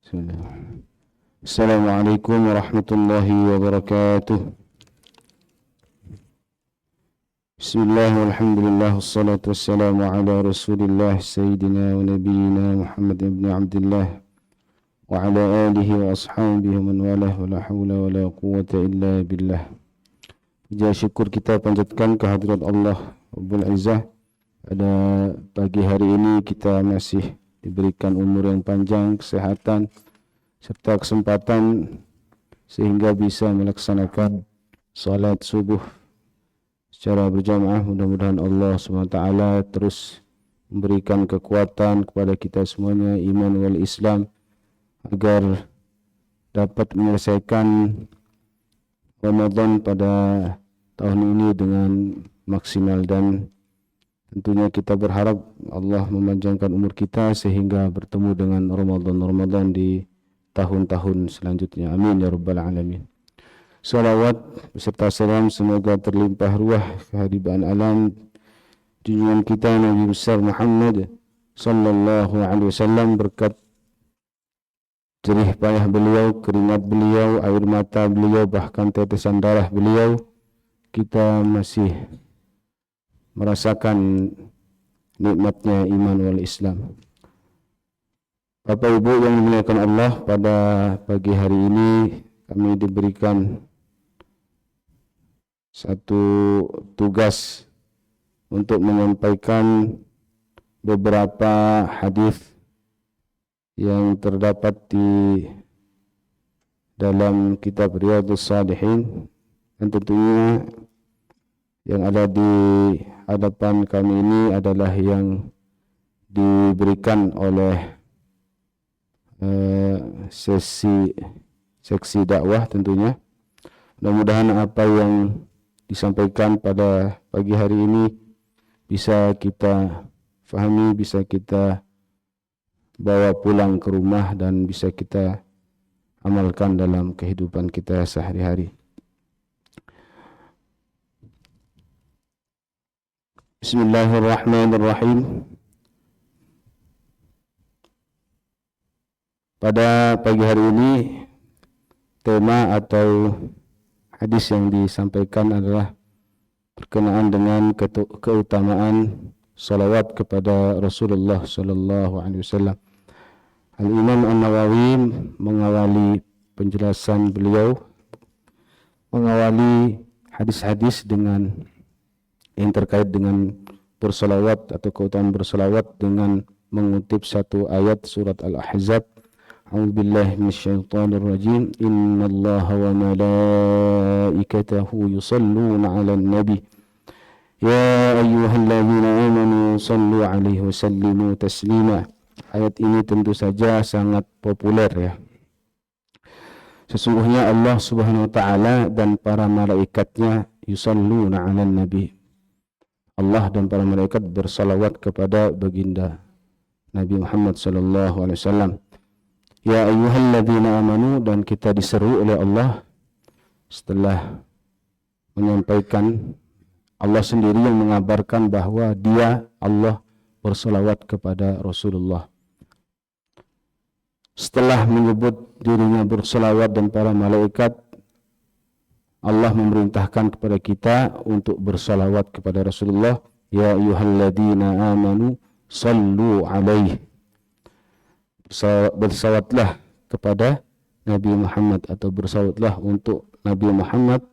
Bismillah. Assalamualaikum warahmatullahi wabarakatuh. Bismillah walhamdulillah wassalatu wassalamu ala rasulillah sayyidina wa nabiyina Muhammad ibn Abdullah wa ala alihi wa ashabihi man walah wa la hawla wa la quwwata illa billah. Puja syukur kita panjatkan kehadirat Allah Rabbul Izzah. Pada pagi hari ini kita masih diberikan umur yang panjang, kesehatan serta kesempatan sehingga bisa melaksanakan salat subuh secara berjamaah. Mudah-mudahan Allah SWT terus memberikan kekuatan kepada kita semuanya, iman wal Islam, agar dapat menyelesaikan Ramadan pada tahun ini dengan maksimal, dan tentunya kita berharap Allah memanjangkan umur kita sehingga bertemu dengan Ramadan di tahun-tahun selanjutnya. Amin ya rabbal alamin. Salawat beserta salam semoga terlimpah ruah kehadiran alam junjungan kita Nabi besar Muhammad sallallahu alaihi wasallam, berkat jerih payah beliau, keringat beliau, air mata beliau, bahkan tetesan darah beliau, kita masih merasakan nikmatnya iman wal Islam. Bapak Ibu yang dimuliakan Allah, pada pagi hari ini kami diberikan satu tugas untuk menyampaikan beberapa hadis yang terdapat di dalam kitab Riyadhus Shalihin, dan tentunya yang ada di hadapan kami ini adalah yang diberikan oleh seksi dakwah tentunya. Mudah-mudahan apa yang disampaikan pada pagi hari ini bisa kita fahami, bisa kita bawa pulang ke rumah, dan bisa kita amalkan dalam kehidupan kita sehari-hari. Bismillahirrahmanirrahim. Pada pagi hari ini tema atau hadis yang disampaikan adalah berkenaan dengan keutamaan salawat kepada Rasulullah sallallahu alaihi wasallam. Al-Imam An-Nawawi mengawali penjelasan beliau, mengawali hadis-hadis dengan yang terkait dengan bersalawat atau keutamaan bersalawat dengan mengutip satu ayat surat Al-Ahzab. A'udzubillahi minasyaitonir rajim. Innallaha wa malaikatahu yusholluna 'alan nabi. Ya ayyuhalladzina amanu shallu 'alaihi wa sallimu taslima. Ayat ini tentu saja sangat populer ya. Sesungguhnya Allah Subhanahu wa taala dan para malaikatnya yusholluna 'alan nabi. Allah dan para malaikat bersalawat kepada baginda Nabi Muhammad sallallahu alaihi wasallam. Ya ayyuhalladzina amanu, dan kita diseru oleh Allah setelah menyampaikan, Allah sendiri yang mengabarkan bahwa Dia, Allah, bersalawat kepada Rasulullah. Setelah menyebut dirinya bersalawat dan para malaikat, Allah memerintahkan kepada kita untuk bersalawat kepada Rasulullah. Ya ayyuhalladzina amanu sallu alaihi. Bersalawatlah kepada Nabi Muhammad atau bersalawatlah untuk Nabi Muhammad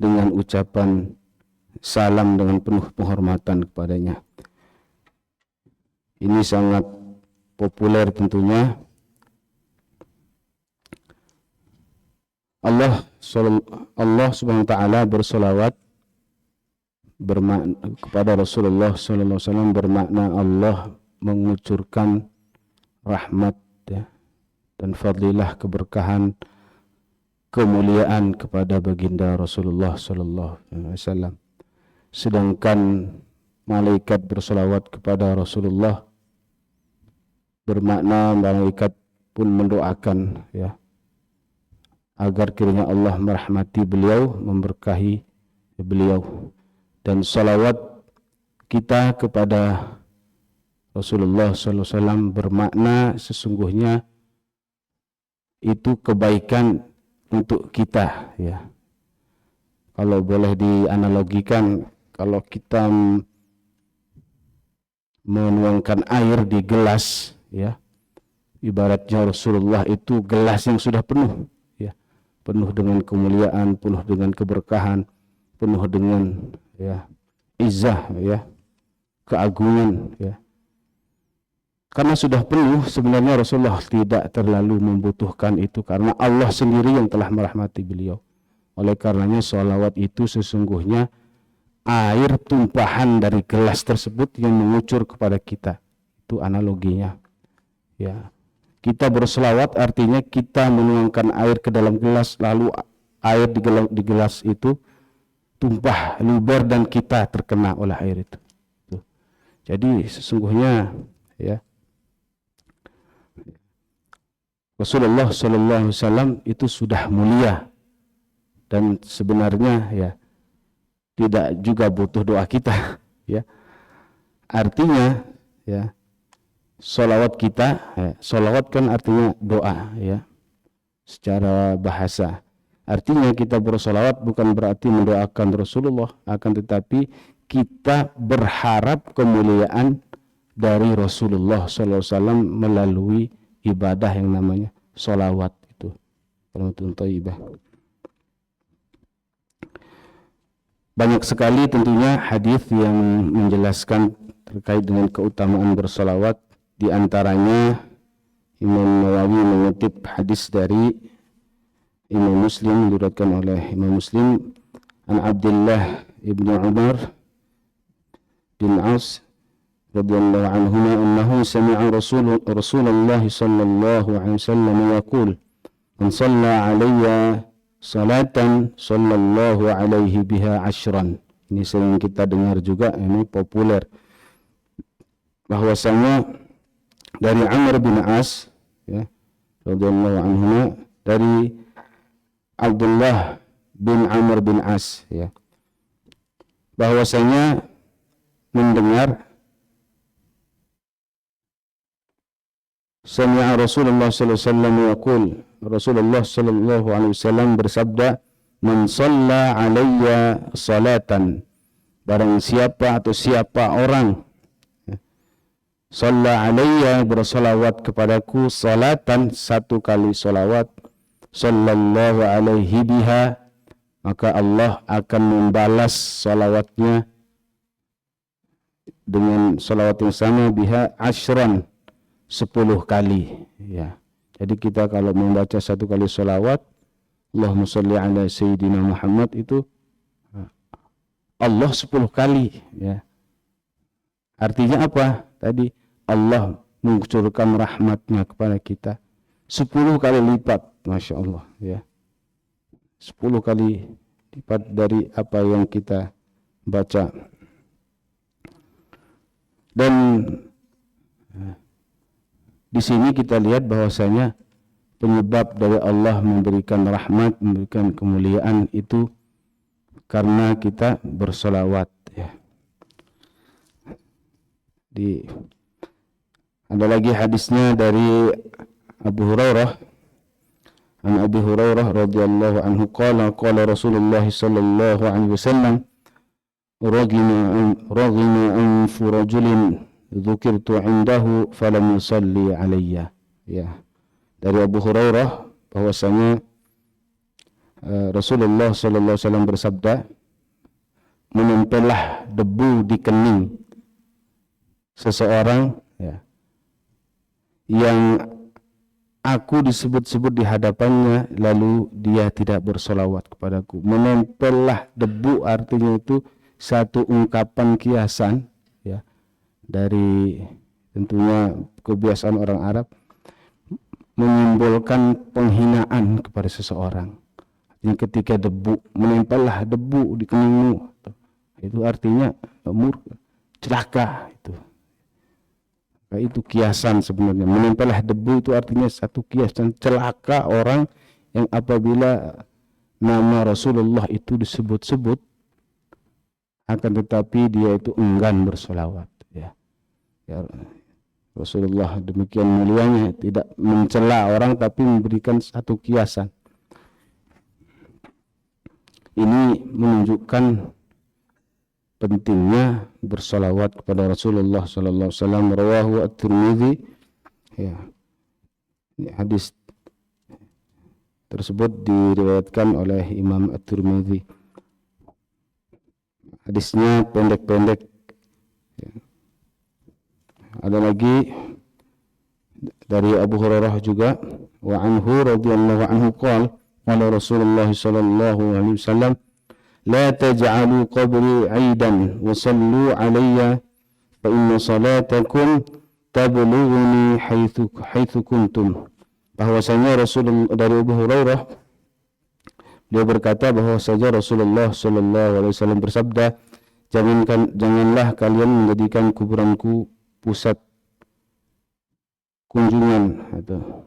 dengan ucapan salam dengan penuh penghormatan kepadanya. Ini sangat populer tentunya. Allah Subhanahu wa taala bersolawat bermakna kepada Rasulullah sallallahu alaihi wasallam, bermakna Allah mengucurkan rahmat ya, dan fadilah, keberkahan, kemuliaan kepada baginda Rasulullah sallallahu alaihi wasallam. Sedangkan malaikat bersolawat kepada Rasulullah bermakna malaikat pun mendoakan ya, agar kiranya Allah merahmati beliau, memberkahi beliau. Dan salawat kita kepada Rasulullah SAW bermakna sesungguhnya itu kebaikan untuk kita, ya. Kalau boleh dianalogikan, kalau kita menuangkan air di gelas, ya, ibaratnya Rasulullah itu gelas yang sudah penuh, ya, penuh dengan kemuliaan, penuh dengan keberkahan, penuh dengan, ya, izzah, ya, keagungan, ya. Karena sudah penuh, sebenarnya Rasulullah tidak terlalu membutuhkan itu, karena Allah sendiri yang telah merahmati beliau. Oleh karenanya sholawat itu sesungguhnya air tumpahan dari gelas tersebut yang mengucur kepada kita. Itu analoginya, ya. Kita berselawat artinya kita menuangkan air ke dalam gelas, lalu air di gelas itu tumpah, luber, dan kita terkena oleh air itu. Jadi sesungguhnya, ya, Rasulullah SAW itu sudah mulia, dan sebenarnya, ya, tidak juga butuh doa kita, ya. Artinya, ya, sholawat kita, ya, sholawat kan artinya doa, ya, secara bahasa. Artinya kita bersolawat bukan berarti mendoakan Rasulullah, akan tetapi kita berharap kemuliaan dari Rasulullah SAW melalui ibadah yang namanya sholawat itu. Kalimatun thayyibah. Banyak sekali tentunya hadis yang menjelaskan terkait dengan keutamaan bersolawat. Di antaranya Imam Nawawi mengutip hadis dari Imam Muslim, diriwayatkan oleh Imam Muslim, an Abdullah ibn Umar bin Aus radhiyallahu anhuma annahu sami'a Rasulullah sallallahu alaihi wasallam yaqul man shalla alayya salatan sallallahu alaihi biha ashran. Ini sering kita dengar juga, ini populer, bahwasanya dari Amr bin As, ya, radhiyallahu anhu, dari Abdullah bin Amr bin As, ya, bahwasanya mendengar sami'a Rasulullah sallallahu alaihi wasallam yaqul, Rasulullah sallallahu alaihi wasallam bersabda, man shalla alayya salatan, barang siapa atau siapa orang shalla alayya, bersolawat kepadaku, salatan, satu kali solawat, sallallahu alaihi biha, maka Allah akan membalas solawatnya dengan solawat yang sama, biha ashran, 10 kali, ya. Jadi kita kalau membaca satu kali solawat, Allahumma sholli ala Sayyidina Muhammad, itu Allah 10 kali, ya. Artinya apa? Tadi Allah mengucurkan rahmatnya kepada kita 10 kali lipat, Masya Allah, ya. 10 kali lipat dari apa yang kita baca. Dan di sini kita lihat bahwasanya penyebab dari Allah memberikan rahmat, memberikan kemuliaan itu karena kita bersolawat, ya. Ada lagi hadisnya dari Abu Hurairah, an Abi Hurairah radhiyallahu anhu qala Rasulullah sallallahu alaihi wasallam raghima anfu rajulin dzukirtu indahu falam yusalli alayya, ya. Dari Abu Hurairah bahwasanya Rasulullah sallallahu alaihi wasallam bersabda, menempellah debu di kening seseorang, ya, yang aku disebut-sebut di hadapannya lalu dia tidak bersolawat kepadaku. Menempellah debu artinya itu satu ungkapan kiasan, ya, dari tentunya kebiasaan orang Arab menyimbolkan penghinaan kepada seseorang. Yang ketika debu, menempellah debu di keningmu, itu artinya celaka itu. Itu kiasan sebenarnya. Menempellah debu itu artinya satu kiasan, celaka orang yang apabila nama Rasulullah itu disebut-sebut akan tetapi dia itu enggan bersolawat, ya. Rasulullah demikian mulianya, tidak mencela orang tapi memberikan satu kiasan. Ini menunjukkan pentingnya bersolawat kepada Rasulullah sallallahu alaihi wasallam. Rawahu At-Tirmidzi. Ya. Hadis tersebut diriwayatkan oleh Imam At-Tirmidzi. Hadisnya pendek-pendek. Ya. Ada lagi dari Abu Hurairah juga, wa anhu radhiyallahu anhu qala qala Rasulullah sallallahu alaihi wasallam la taj'alu qabri 'aidan wa sallu 'alayya fa inna salatakum tablughuni haitsu kuntum. Bahwasanya Rasulullah, dari Abu Hurairah, dia berkata bahwasanya Rasulullah sallallahu alaihi wasallam bersabda, janganlah kalian menjadikan kuburanku pusat kunjungan atau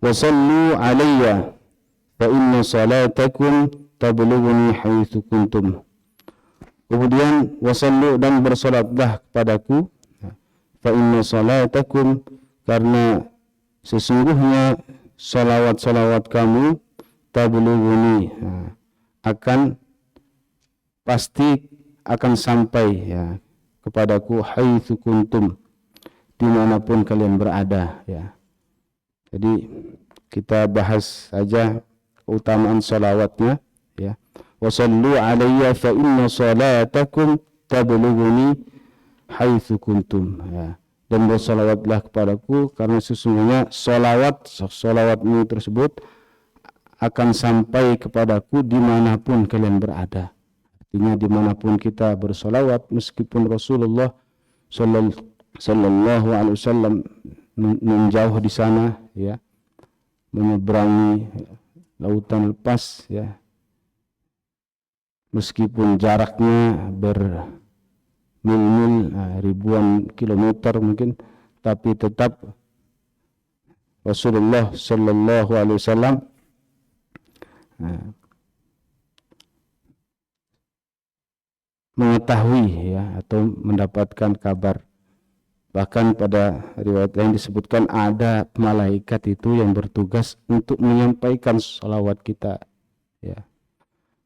wa sallu alayya fa inna salatakum tablughuni haitsu kuntum. Kemudian wasallu, dan bersolatlah kepadaku, fa inna salatakum, karena sesungguhnya salawat kamu tablughuni, akan pasti akan sampai ya kepadaku haitsu kuntum, dimanapun kalian berada ya. Jadi kita bahas saja keutamaan salawatnya ya. Wasallu alayya fa inna salatakum tablughuni haitsu kuntum ya. Dan bersalawatlah kepadaku karena sesungguhnya salawatmu tersebut akan sampai kepadaku dimanapun kalian berada. Artinya dimanapun kita bersolawat, meskipun Rasulullah sallallahu alaihi wasallam menjauh di sana ya, menyeberangi lautan lepas ya, meskipun jaraknya bermil-mil, ribuan kilometer mungkin, tapi tetap Rasulullah sallallahu alaihi wasallam mengetahui ya, atau mendapatkan kabar. Bahkan pada riwayat lain disebutkan ada malaikat itu yang bertugas untuk menyampaikan salawat kita ya.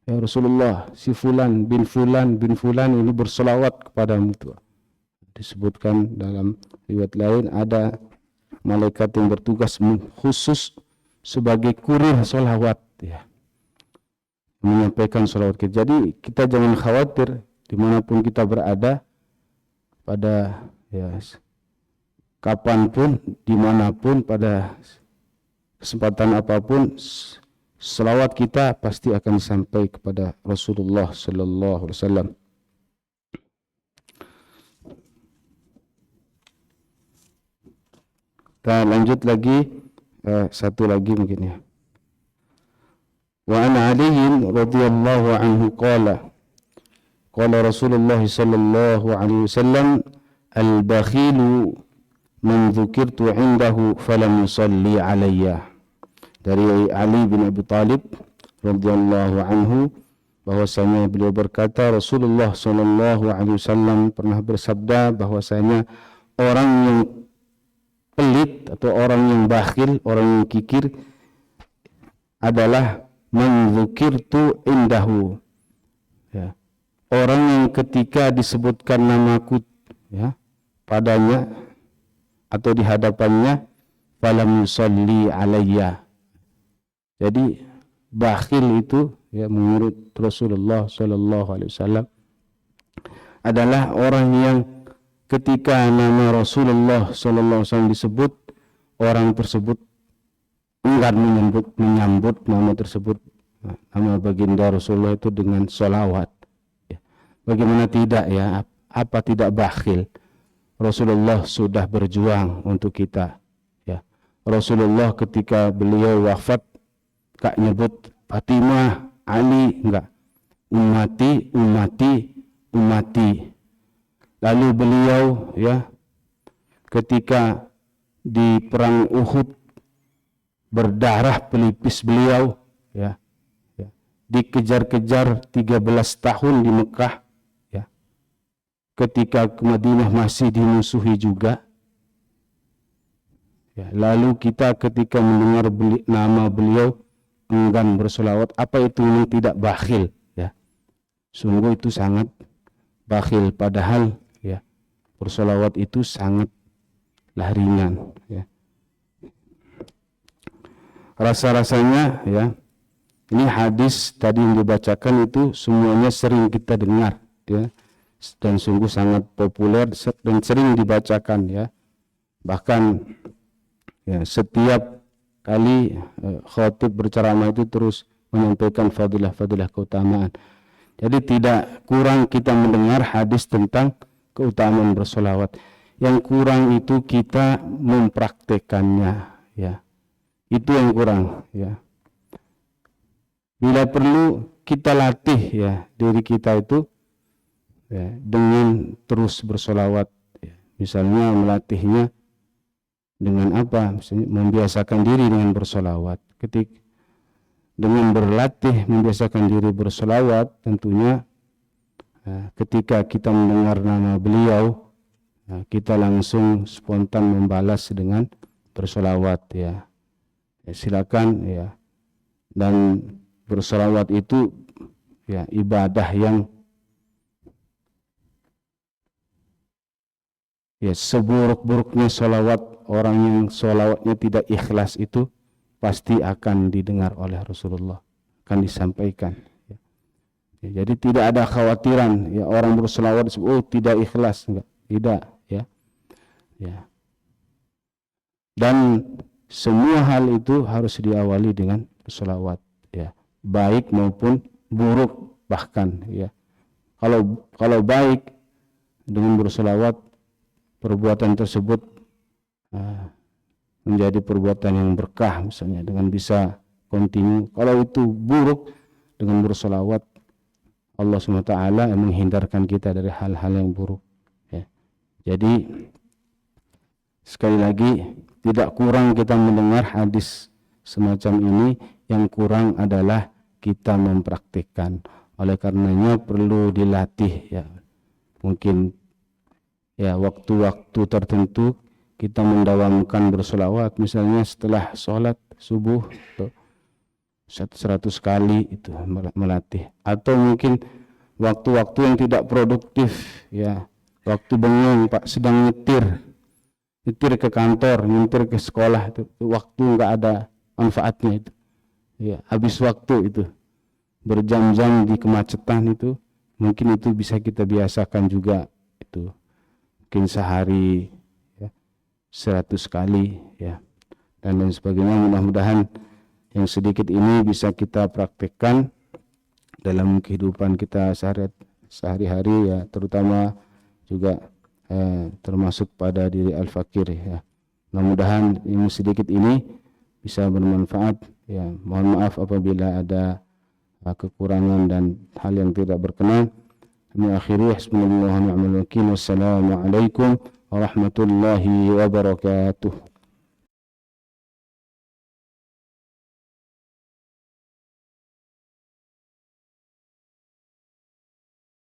Ya Rasulullah, si fulan bin fulan ini bersalawat kepadamu tuh. Disebutkan dalam riwayat lain ada malaikat yang bertugas khusus sebagai kurir salawat ya, menyampaikan salawat kita. Jadi kita jangan khawatir dimanapun kita berada, pada ya kapanpun, dimanapun, pada kesempatan apapun, salawat kita pasti akan sampai kepada Rasulullah sallallahu alaihi wasallam. Kita lanjut lagi, satu lagi mungkin ya. Wa an Ali radhiyallahu anhu qala Rasulullah sallallahu alaihi wasallam al-bakhilu man dzukirtu indahu falam yusalli alayya. Dari Ali bin Abi Thalib radhiyallahu anhu bahwasanya beliau berkata, Rasulullah sallallahu alaihi wasallam pernah bersabda bahwasanya orang yang pelit atau orang yang bakhil, orang yang kikir adalah man dzukirtu indahu ya, orang yang ketika disebutkan namaku ya padanya atau di hadapannya falam yusalli alayya. Jadi bakhil itu ya menurut Rasulullah sallallahu alaihi wasallam adalah orang yang ketika nama Rasulullah sallallahu alaihi wasallam disebut, orang tersebut enggan menyambut nama tersebut, nama baginda Rasulullah itu dengan sholawat. Bagaimana tidak ya, apa tidak bakhil? Rasulullah sudah berjuang untuk kita ya. Rasulullah ketika beliau wafat gak nyebut Fatimah, Ali, enggak. Ummati. Lalu beliau ya ketika di perang Uhud berdarah pelipis beliau ya, dikejar-kejar 13 tahun di Mekah ya. ketika ke Madinah masih dimusuhi juga. Ya, lalu kita ketika mendengar nama beliau enggan bersolawat, apa itu memang tidak bakhil? Ya, sungguh itu sangat bakhil. Padahal ya bersolawat itu sangatlah ringan. Ya. Rasa-rasanya ya, ini hadis tadi yang dibacakan itu semuanya sering kita dengar, ya, dan sungguh sangat populer dan sering dibacakan, ya. Bahkan ya, setiap kali khatib berceramah itu terus menyampaikan fadilah-fadilah keutamaan. Jadi tidak kurang kita mendengar hadis tentang keutamaan bersolawat. Yang kurang itu kita mempraktekannya, ya. Itu yang kurang, ya. Bila perlu kita latih ya diri kita itu ya, dengan terus bersolawat. Ya. Misalnya melatihnya dengan apa? Misalnya membiasakan diri dengan bersolawat. Dengan berlatih membiasakan diri bersolawat, tentunya ketika kita mendengar nama beliau, kita langsung spontan membalas dengan bersolawat, ya. Ya, silakan ya. Dan bersolawat itu ya ibadah yang ya seburuk-buruknya solawat, orang yang solawatnya tidak ikhlas itu pasti akan didengar oleh Rasulullah, akan disampaikan. Ya, jadi tidak ada khawatiran ya orang bersolawat tidak ikhlas, enggak, tidak, ya. Ya. Dan semua hal itu harus diawali dengan bersolawat, ya, baik maupun buruk bahkan, ya. Kalau baik dengan bersolawat, perbuatan tersebut menjadi perbuatan yang berkah, misalnya dengan bisa kontinu. Kalau itu buruk, dengan bersolawat Allah SWT menghindarkan kita dari hal-hal yang buruk, ya. Jadi sekali lagi tidak kurang kita mendengar hadis semacam ini, yang kurang adalah kita mempraktikkan. Oleh karenanya perlu dilatih, ya. Mungkin ya waktu-waktu tertentu kita mendawamkan bersolawat, misalnya setelah sholat subuh 100 kali itu melatih. Atau mungkin waktu-waktu yang tidak produktif, ya, waktu bengong Pak sedang nyetir ke kantor, nyetir ke sekolah, itu waktu nggak ada manfaatnya itu, ya, habis waktu itu berjam-jam di kemacetan itu, mungkin itu bisa kita biasakan juga, itu mungkin sehari ya, 100 kali, ya, dan lain sebagainya. Mudah-mudahan yang sedikit ini bisa kita praktekkan dalam kehidupan kita sehari-hari, ya, terutama juga termasuk pada diri al-fakir, ya. Mudah-mudahan ilmu sedikit ini bisa bermanfaat, ya. Mohon maaf apabila ada kekurangan dan hal yang tidak berkenan. Akhiri hasbunallahu wa ni'mal wakil. Wassalamualaikum warahmatullahi wabarakatuh.